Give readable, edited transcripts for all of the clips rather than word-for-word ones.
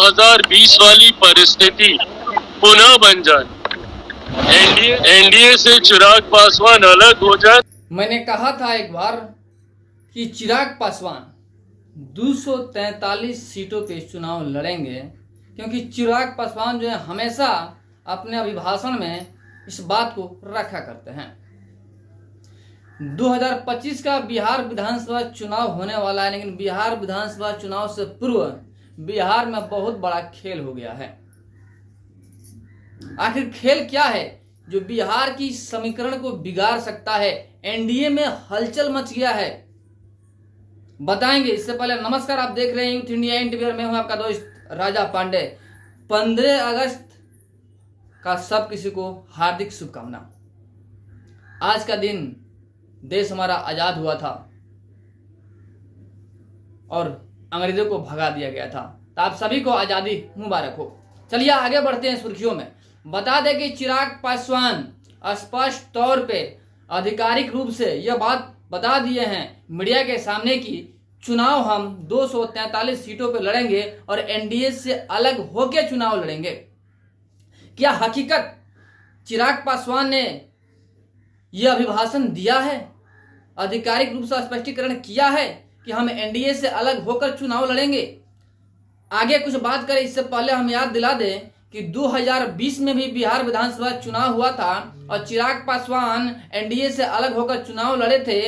2020 वाली परिस्थिति पुनः बन जाए, एनडीए से चिराग पासवान अलग हो जाए। मैंने कहा था एक बार कि चिराग पासवान 243 सीटों पे चुनाव लड़ेंगे, क्योंकि चिराग पासवान जो है हमेशा अपने अभिभाषण में इस बात को रखा करते हैं। 2025 का बिहार विधानसभा चुनाव होने वाला है, लेकिन बिहार विधानसभा चुनाव से पूर्व बिहार में बहुत बड़ा खेल हो गया है। आखिर खेल क्या है जो बिहार की समीकरण को बिगाड़ सकता है? एनडीए में हलचल मच गया है, बताएंगे। इससे पहले नमस्कार, आप देख रहे हैं यूथ इंडिया इंटरव्यू, मैं हूं आपका दोस्त राजा पांडे। 15 अगस्त का सब किसी को हार्दिक शुभकामना। आज का दिन देश हमारा आजाद हुआ था और अंग्रेजों को भगा दिया गया था, तो आप सभी को आजादी मुबारक हो। चलिए आगे बढ़ते हैं सुर्खियों में। बता दें कि चिराग पासवान स्पष्ट तौर पे आधिकारिक रूप से यह बात बता दिए हैं मीडिया के सामने कि चुनाव हम 243 सीटों पे लड़ेंगे और एनडीए से अलग होकर चुनाव लड़ेंगे। क्या हकीकत चिराग पासवान ने यह अभिभाषण दिया है, आधिकारिक रूप से स्पष्टीकरण किया है कि हम एनडीए से अलग होकर चुनाव लड़ेंगे? आगे कुछ बात करें इससे पहले हम याद दिला दें कि 2020 में भी बिहार विधानसभा चुनाव हुआ था और चिराग पासवान एनडीए से अलग होकर चुनाव लड़े थे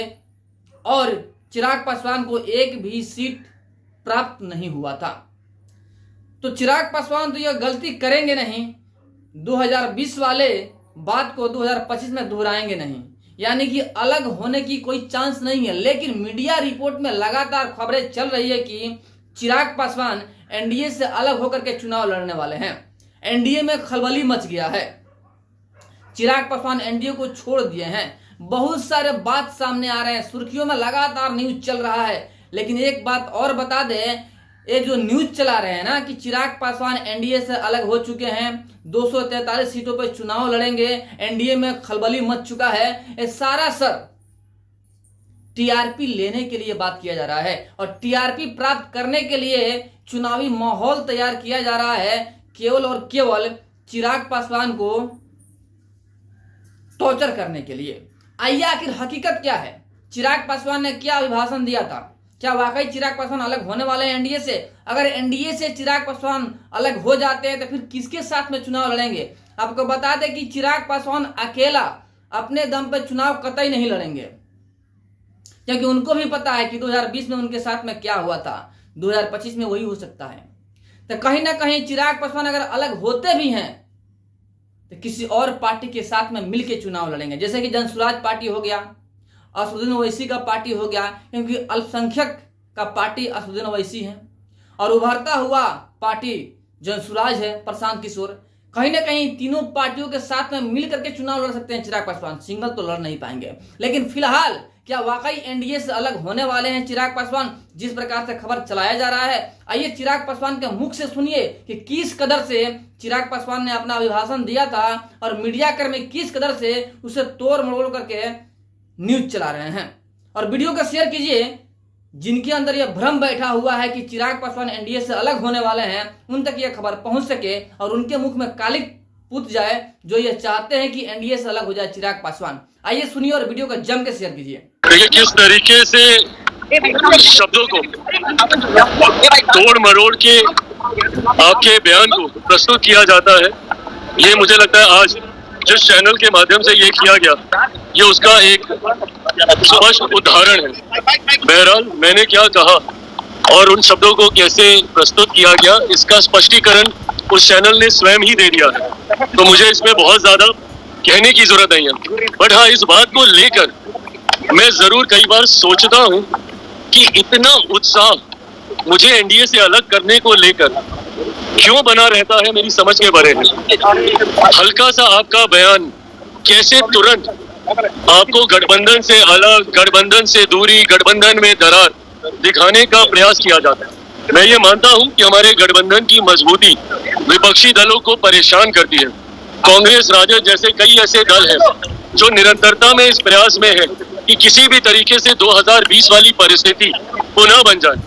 और चिराग पासवान को एक भी सीट प्राप्त नहीं हुआ था। तो चिराग पासवान तो यह गलती करेंगे नहीं, 2020 वाले बात को 2025 में दोहराएंगे नहीं, यानी कि अलग होने की कोई चांस नहीं है। लेकिन मीडिया रिपोर्ट में लगातार खबरें चल रही है कि चिराग पासवान एनडीए से अलग होकर के चुनाव लड़ने वाले हैं। एनडीए में खलबली मच गया है, चिराग पासवान एनडीए को छोड़ दिए हैं। बहुत सारे बात सामने आ रहे हैं, सुर्खियों में लगातार न्यूज चल रहा है। लेकिन एक बात और बता दें, ये जो न्यूज चला रहे हैं ना कि चिराग पासवान एनडीए से अलग हो चुके हैं, 243 सीटों पर चुनाव लड़ेंगे, एनडीए में खलबली मच चुका है, ये सारा सर टीआरपी लेने के लिए बात किया जा रहा है और टीआरपी प्राप्त करने के लिए चुनावी माहौल तैयार किया जा रहा है, केवल और केवल चिराग पासवान को टॉर्चर करने के लिए। आइए आखिर हकीकत क्या है, चिराग पासवान ने क्या अभिभाषण दिया था? क्या वाकई चिराग पासवान अलग होने वाले हैं एनडीए से? अगर एनडीए से चिराग पासवान अलग हो जाते हैं तो फिर किसके साथ में चुनाव लड़ेंगे? आपको बता दें कि चिराग पासवान अकेला अपने दम पर चुनाव कतई नहीं लड़ेंगे, क्योंकि उनको भी पता है कि 2020 में उनके साथ में क्या हुआ था, 2025 में वही हो सकता है। तो कहीं ना कहीं चिराग पासवान अगर अलग होते भी हैं तो किसी और पार्टी के साथ में मिलकर चुनाव लड़ेंगे, जैसे कि जनसुराज पार्टी हो गया, असदुद्दीन ओवैसी का पार्टी हो गया, क्योंकि अल्पसंख्यक का पार्टी असदुद्दीन ओवैसी है और उभरता हुआ पार्टी जनसुराज है प्रशांत किशोर। कहीं ना कहीं तीनों पार्टियों के साथ में मिल करके चुनाव लड़ सकते हैं चिराग पासवान, सिंगल तो लड़ नहीं पाएंगे। लेकिन फिलहाल क्या वाकई एनडीए से अलग होने वाले हैं चिराग पासवान, जिस प्रकार से खबर चलाया जा रहा है? आइए चिराग पासवान के मुख से सुनिए कि किस कदर से चिराग पासवान ने अपना अभिभाषण दिया था और मीडिया कर्मी किस कदर से उसे तोड़ मरोड़ करके न्यूज चला रहे हैं। और वीडियो को शेयर कीजिए, जिनके अंदर यह भ्रम बैठा हुआ है कि चिराग पासवान एनडीए से अलग होने वाले हैं, उन तक यह खबर पहुंच सके और उनके मुख में कालिक पूत जाए, जो ये चाहते हैं कि एनडीए से अलग हो जाए चिराग पासवान। आइए सुनिए और वीडियो को जम के शेयर कीजिए। देखिए किस तरीके से शब्दों को तोड़ मरोड़ के आपके बयान को प्रस्तुत किया जाता है, ये मुझे लगता है आज जिस चैनल के माध्यम से ये किया गया, ये उसका एक स्पष्ट उदाहरण है। बहरहाल मैंने क्या कहा और उन शब्दों को कैसे प्रस्तुत किया गया, इसका स्पष्टीकरण उस चैनल ने स्वयं ही दे दिया है, तो मुझे इसमें बहुत ज्यादा कहने की जरूरत नहीं है। बट हाँ, इस बात को लेकर मैं जरूर कई बार सोचता हूँ कि इतना उत्साह मुझे एनडीए से अलग करने को लेकर क्यों बना रहता है, मेरी समझ के परे है। हल्का सा आपका बयान कैसे तुरंत आपको गठबंधन से अलग, गठबंधन से दूरी, गठबंधन में दरार दिखाने का प्रयास किया जाता है। मैं ये मानता हूँ कि हमारे गठबंधन की मजबूती विपक्षी दलों को परेशान करती है। कांग्रेस, राजद जैसे कई ऐसे दल हैं जो निरंतरता में इस प्रयास में है कि किसी भी तरीके से 2020 वाली परिस्थिति पुनः बन जाए,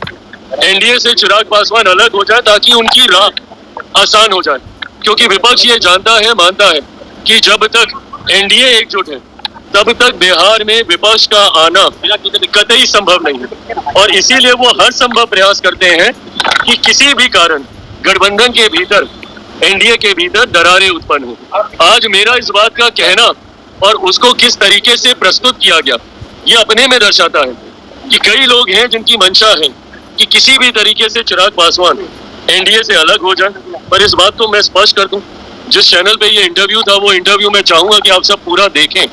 एनडीए से चिराग पासवान अलग हो जाए ताकि उनकी राह आसान हो जाए, क्योंकि विपक्ष ये जानता है, मानता है कि जब तक एनडीए एकजुट है तब तक बिहार में विपक्ष का आना कतई संभव नहीं है, और इसीलिए वो हर संभव प्रयास करते हैं कि किसी भी कारण गठबंधन के भीतर, एनडीए के भीतर दरारें उत्पन्न हो। आज मेरा इस बात का कहना और उसको किस तरीके से प्रस्तुत किया गया, ये अपने में दर्शाता है कि कई लोग हैं जिनकी मंशा है कि किसी भी तरीके से चिराग पासवान एनडीए से अलग हो जाए। पर इस बात को मैं स्पष्ट कर दूं, जिस चैनल पे ये इंटरव्यू था वो इंटरव्यू मैं चाहूंगा कि आप सब पूरा देखें,